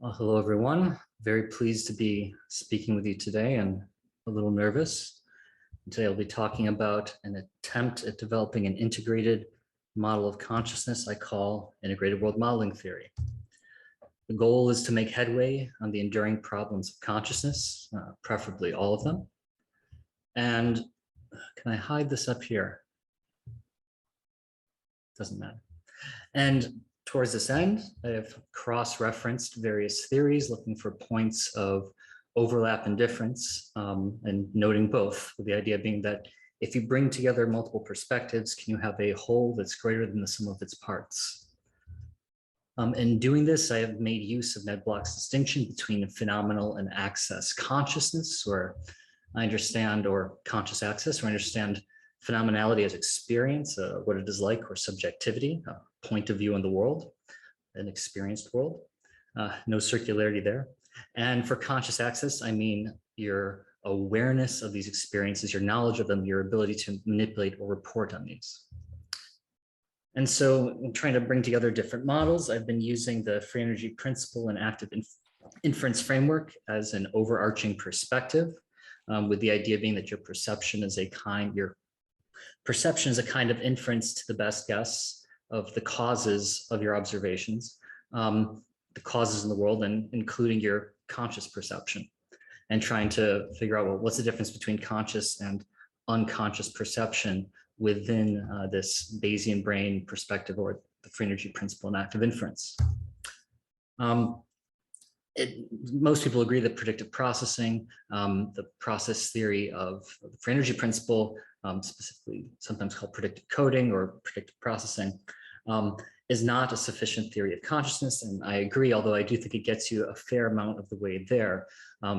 Well, hello, everyone. Very pleased to be speaking with you today and a little nervous. Today I'll be talking about an attempt at developing an integrated model of consciousness I call integrated world modeling theory. The goal is to make headway on the enduring problems of consciousness, preferably all of them. And can I hide this up here? Doesn't matter. And towards this end, I have cross-referenced various theories looking for points of overlap and difference, and noting both, with the idea being that if you bring together multiple perspectives, can you have a whole that's greater than the sum of its parts? In doing this, I have made use of Ned Block's distinction between phenomenal and access consciousness, or I understand, or conscious access, where I understand phenomenality as experience, what it is like, or subjectivity, a point of view on the world, an experienced world. No circularity there. And for conscious access, I mean your awareness of these experiences, your knowledge of them, your ability to manipulate or report on these. And so in trying to bring together different models, I've been using the free energy principle and active inference framework as an overarching perspective, with the idea being that your perception is a kind of inference to the best guess of the causes of your observations, the causes in the world, and including your conscious perception, and trying to figure out, well, what's the difference between conscious and unconscious perception within this Bayesian brain perspective, or the free energy principle and active inference. Most people agree that predictive processing, the process theory of the free energy principle, specifically sometimes called predictive coding or predictive processing, is not a sufficient theory of consciousness. And I agree, although I do think it gets you a fair amount of the way there.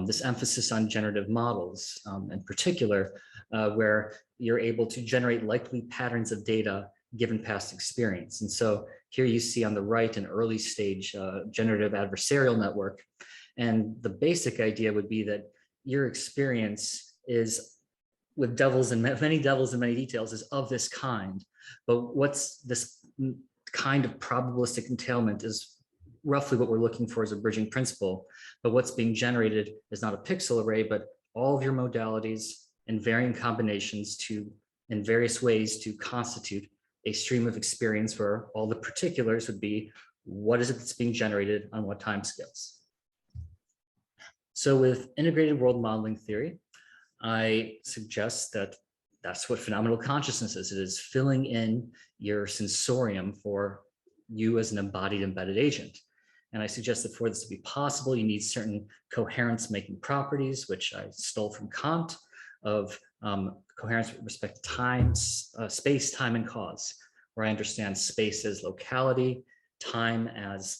This emphasis on generative models in particular, where you're able to generate likely patterns of data given past experience. And so here you see on the right an early stage generative adversarial network. And the basic idea would be that your experience is, with many devils and many details, is of this kind. But what's this kind of probabilistic entailment is roughly what we're looking for as a bridging principle. But what's being generated is not a pixel array, but all of your modalities and varying combinations in various ways to constitute a stream of experience where all the particulars would be, what is it that's being generated on what timescales? So with integrated world modeling theory, I suggest that that's what phenomenal consciousness is. It is filling in your sensorium for you as an embodied embedded agent. And I suggest that for this to be possible, you need certain coherence making properties, which I stole from Kant, of coherence with respect to time, space, time, and cause, where I understand space as locality, time as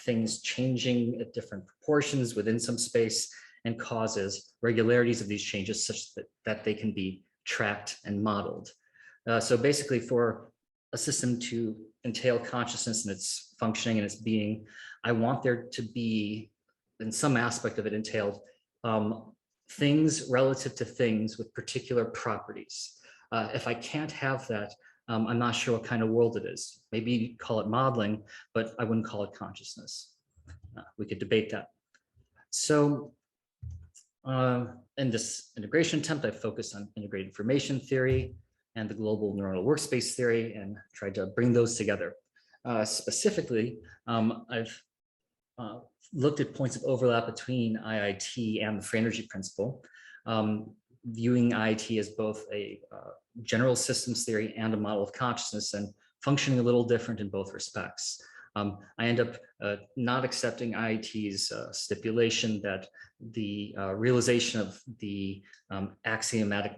things changing at different proportions within some space, and causes regularities of these changes such that they can be tracked and modeled. So basically, for a system to entail consciousness and its functioning and its being, I want there to be, in some aspect of it, entailed things relative to things with particular properties. If I can't have that, I'm not sure what kind of world it is. Maybe you call it modeling, but I wouldn't call it consciousness. We could debate that. So in this integration attempt, I focused on integrated information theory and the global neuronal workspace theory and tried to bring those together. Specifically, I've looked at points of overlap between IIT and the free energy principle, viewing IIT as both a general systems theory and a model of consciousness, and functioning a little different in both respects. I end up not accepting IIT's stipulation that the realization of the axiomatic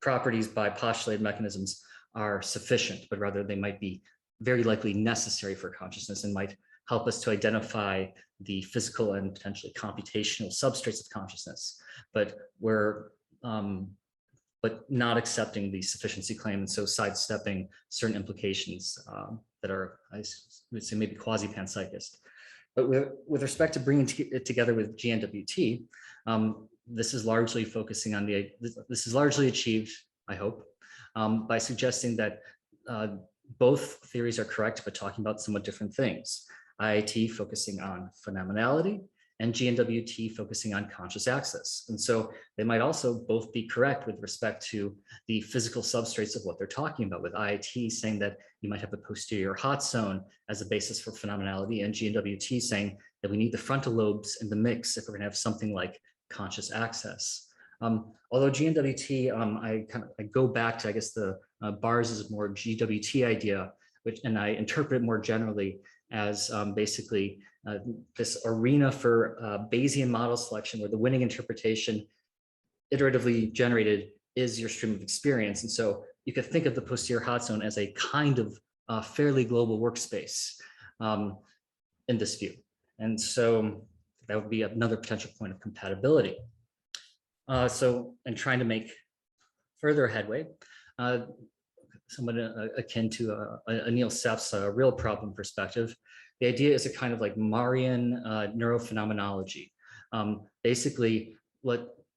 properties by postulated mechanisms are sufficient, but rather they might be very likely necessary for consciousness and might help us to identify the physical and potentially computational substrates of consciousness. But we're not accepting the sufficiency claim, and so sidestepping certain implications that are, I would say, maybe quasi-panpsychist. But with respect to bringing it together with GNWT, this is largely focusing on this is largely achieved, I hope, by suggesting that both theories are correct, but talking about somewhat different things. IIT focusing on phenomenality, and GNWT focusing on conscious access. And so they might also both be correct with respect to the physical substrates of what they're talking about, with IIT saying that you might have the posterior hot zone as a basis for phenomenality, and GNWT saying that we need the frontal lobes in the mix if we're going to have something like conscious access. Although GNWT, I go back to, I guess, the bars is more GWT idea, and I interpret it more generally as basically this arena for Bayesian model selection, where the winning interpretation iteratively generated is your stream of experience. And so you could think of the posterior hot zone as a kind of fairly global workspace in this view. And so that would be another potential point of compatibility. So in trying to make further headway, somewhat akin to Anil Seth's real problem perspective, the idea is a kind of like Marian neurophenomenology. Basically,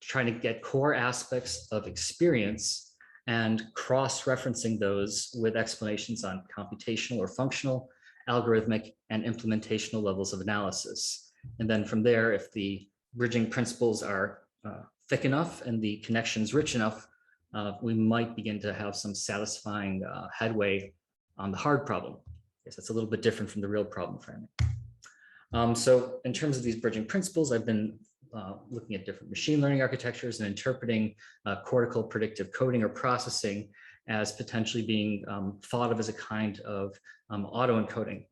trying to get core aspects of experience and cross-referencing those with explanations on computational or functional, algorithmic, and implementational levels of analysis. And then from there, if the bridging principles are thick enough and the connections rich enough, we might begin to have some satisfying headway on the hard problem. I guess that's a little bit different from the real problem framing. So in terms of these bridging principles, I've been looking at different machine learning architectures and interpreting cortical predictive coding or processing as potentially being thought of as a kind of auto-encoding.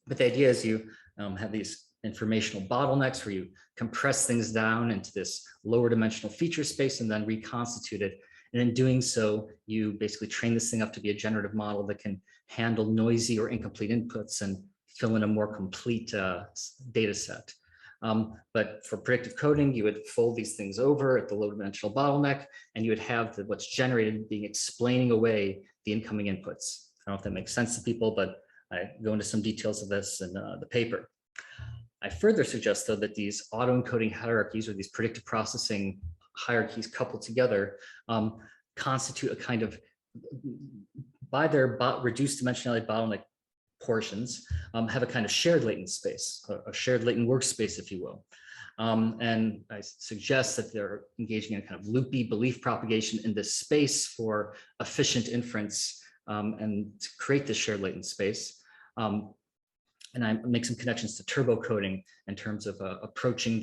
But the idea is you have these informational bottlenecks where you compress things down into this lower dimensional feature space and then reconstitute it. And in doing so, you basically train this thing up to be a generative model that can handle noisy or incomplete inputs and fill in a more complete data set. But for predictive coding, you would fold these things over at the low dimensional bottleneck, and you would have what's generated being explaining away the incoming inputs. I don't know if that makes sense to people, but I go into some details of this in the paper. I further suggest, though, that these auto-encoding hierarchies or these predictive processing hierarchies coupled together constitute a kind of, by their reduced dimensionality bottleneck portions, have a kind of shared latent space, a shared latent workspace, if you will. And I suggest that they're engaging in a kind of loopy belief propagation in this space for efficient inference and to create this shared latent space. And I make some connections to turbo coding in terms of approaching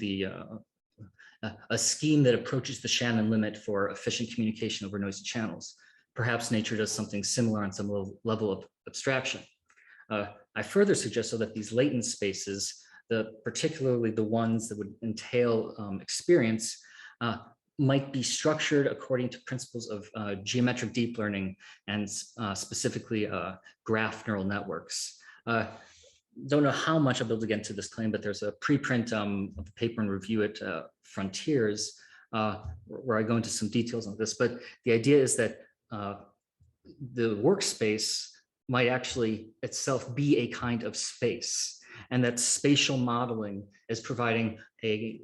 a scheme that approaches the Shannon limit for efficient communication over noisy channels. Perhaps nature does something similar on some level of abstraction. I further suggest so that these latent spaces, particularly the ones that would entail experience, might be structured according to principles of geometric deep learning and specifically graph neural networks. Don't know how much I'll be able to get into this claim, but there's a preprint of the paper and review at Frontiers where I go into some details on this. But the idea is that the workspace might actually itself be a kind of space, and that spatial modeling is providing a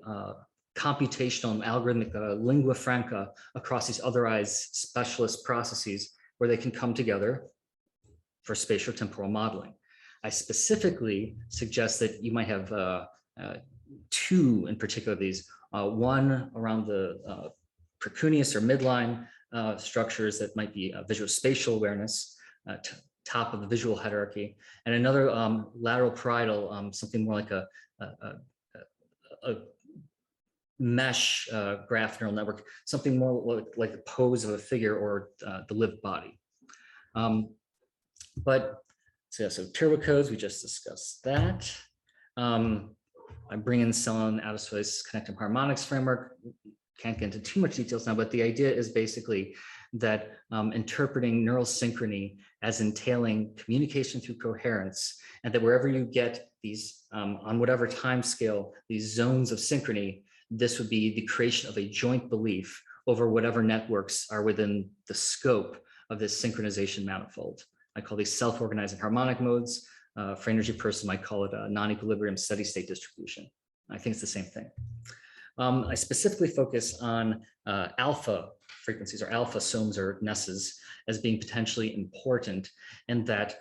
computational and algorithmic lingua franca across these otherized specialist processes where they can come together for spatial temporal modeling. I specifically suggest that you might have two in particular of these, one around the precuneus or midline structures that might be visual spatial awareness, top of the visual hierarchy, and another lateral parietal, something more like a mesh graph neural network, something more like the pose of a figure or the lived body. So turbo codes, we just discussed that. I'm bringing some out of Swiss connective harmonics framework. Can't get into too much details now, but the idea is basically that interpreting neural synchrony as entailing communication through coherence, and that wherever you get these, on whatever time scale, these zones of synchrony, this would be the creation of a joint belief over whatever networks are within the scope of this synchronization manifold. I call these self-organizing harmonic modes. For energy person might call it a non-equilibrium steady state distribution. I think it's the same thing. I specifically focus on alpha frequencies or alpha somes or nesses as being potentially important, and that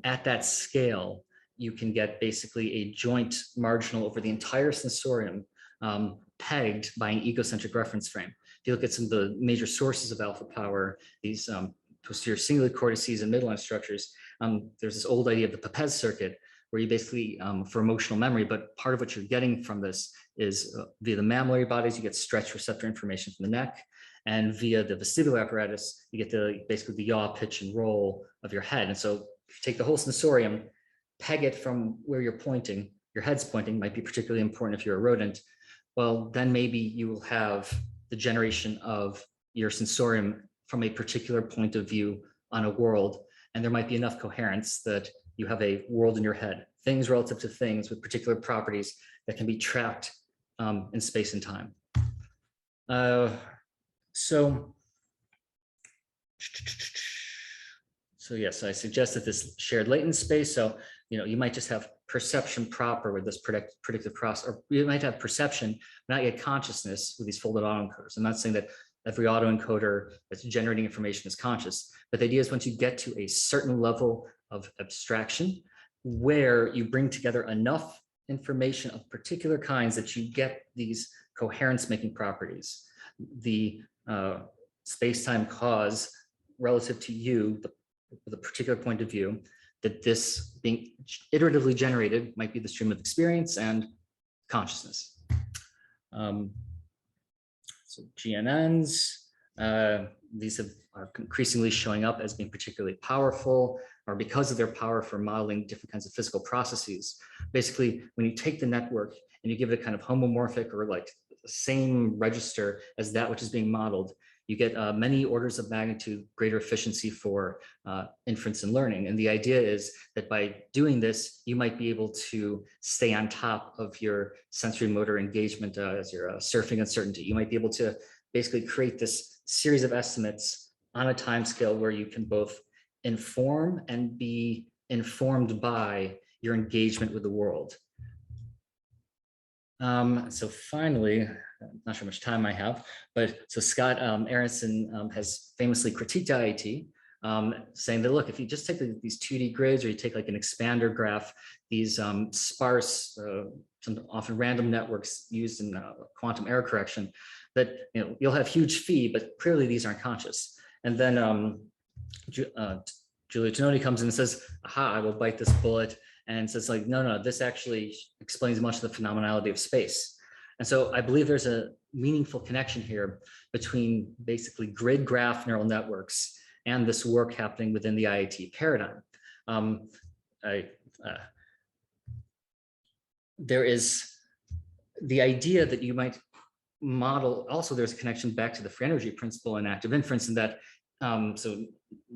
at that scale, you can get basically a joint marginal over the entire sensorium pegged by an egocentric reference frame. If you look at some of the major sources of alpha power, these posterior cingulate cortices and midline structures, there's this old idea of the Pepez circuit, where you basically, for emotional memory, but part of what you're getting from this is via the mammillary bodies, you get stretch receptor information from the neck, and via the vestibular apparatus, you get basically the yaw, pitch, and roll of your head. And so if you take the whole sensorium, peg it from where you're pointing, your head's pointing, might be particularly important if you're a rodent, well, then maybe you will have the generation of your sensorium from a particular point of view on a world, and there might be enough coherence that you have a world in your head, things relative to things with particular properties that can be trapped in space and time. So yes, I suggest that this shared latent space. So, you might just have perception proper with this predictive process, or you might have perception, not yet consciousness with these folded autoencoders. I'm not saying that every autoencoder that's generating information is conscious, but the idea is once you get to a certain level of abstraction where you bring together enough information of particular kinds that you get these coherence making properties, the space-time cause relative to you, the particular point of view, that this being iteratively generated might be the stream of experience and consciousness. So GNNs, these are increasingly showing up as being particularly powerful, or because of their power for modeling different kinds of physical processes. Basically, when you take the network and you give it a kind of homomorphic or like the same register as that which is being modeled, you get many orders of magnitude greater efficiency for inference and learning. And the idea is that by doing this, you might be able to stay on top of your sensory motor engagement as you're surfing uncertainty. You might be able to basically create this series of estimates on a time scale where you can both inform and be informed by your engagement with the world. So finally, I'm not sure how much time I have, but so Scott Aaronson has famously critiqued IIT, saying that, look, if you just take these 2D grids, or you take like an expander graph, these sparse, often random networks used in quantum error correction, that you'll have huge phi, but clearly these aren't conscious. And then Giulio Tononi comes in and says, aha, I will bite this bullet. And says like, no, this actually explains much of the phenomenality of space. And so I believe there's a meaningful connection here between basically grid graph neural networks and this work happening within the IIT paradigm. There is the idea that you might model, also there's a connection back to the free energy principle and active inference, in that so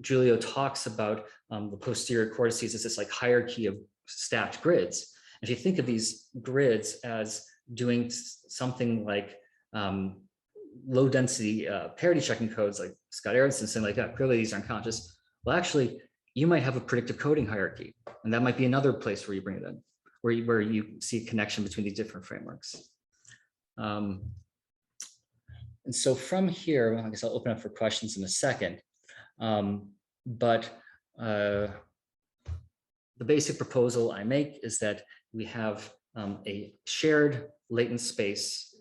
Giulio talks about the posterior cortices as this like hierarchy of stacked grids. If you think of these grids as doing something like low density parity checking codes, like Scott Aaronson saying like, yeah, clearly these aren't conscious. Well, actually, you might have a predictive coding hierarchy, and that might be another place where you bring it in, where you see a connection between these different frameworks. And so from here, well, I guess I'll open up for questions in a second. But the basic proposal I make is that we have a shared latent space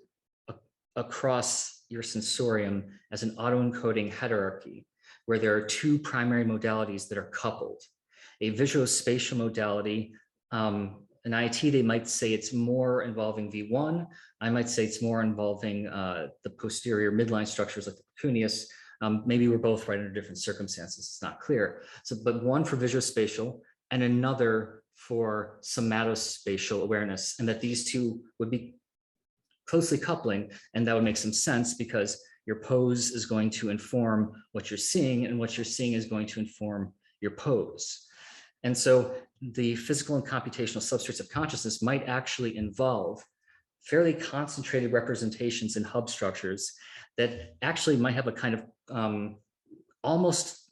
across your sensorium as an autoencoding heterarchy, where there are two primary modalities that are coupled. A visuospatial modality, in IIT, they might say it's more involving V1. I might say it's more involving the posterior midline structures like the cuneus. Maybe we're both right under different circumstances. It's not clear. So, but one for visuospatial and another for somatospatial awareness, and that these two would be closely coupling, and that would make some sense because your pose is going to inform what you're seeing, and what you're seeing is going to inform your pose. And so the physical and computational substrates of consciousness might actually involve fairly concentrated representations in hub structures that actually might have a kind of almost,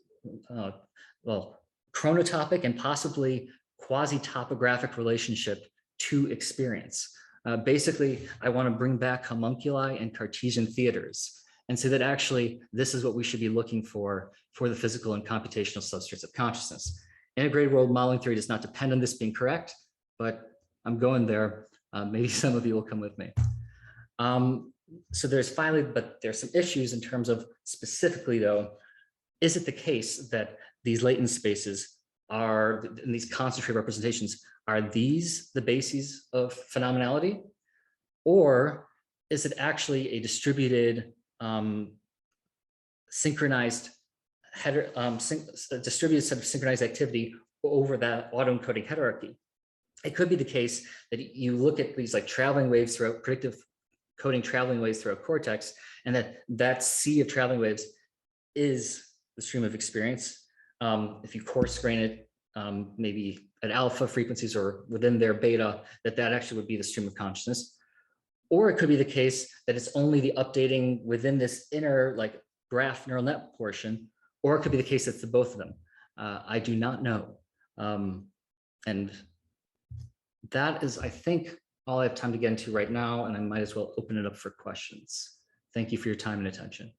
well, chronotopic and possibly quasi-topographic relationship to experience. Basically, I want to bring back homunculi and Cartesian theaters and say that actually this is what we should be looking for the physical and computational substrates of consciousness. Integrated world modeling theory does not depend on this being correct, but I'm going there. Maybe some of you will come with me. So there's finally, but there's some issues in terms of specifically though, is it the case that these latent spaces are, in these concentrated representations, are these the bases of phenomenality? Or is it actually a distributed synchronized header, a distributed set of synchronized activity over that autoencoding hierarchy? It could be the case that you look at these like traveling waves throughout predictive coding, traveling waves throughout cortex, and that sea of traveling waves is the stream of experience. If you coarse grain it, maybe at alpha frequencies or within their beta, that actually would be the stream of consciousness. Or it could be the case that it's only the updating within this inner like graph neural net portion, or it could be the case that it's the both of them. I do not know. And that is, I think, all I have time to get into right now, and I might as well open it up for questions. Thank you for your time and attention.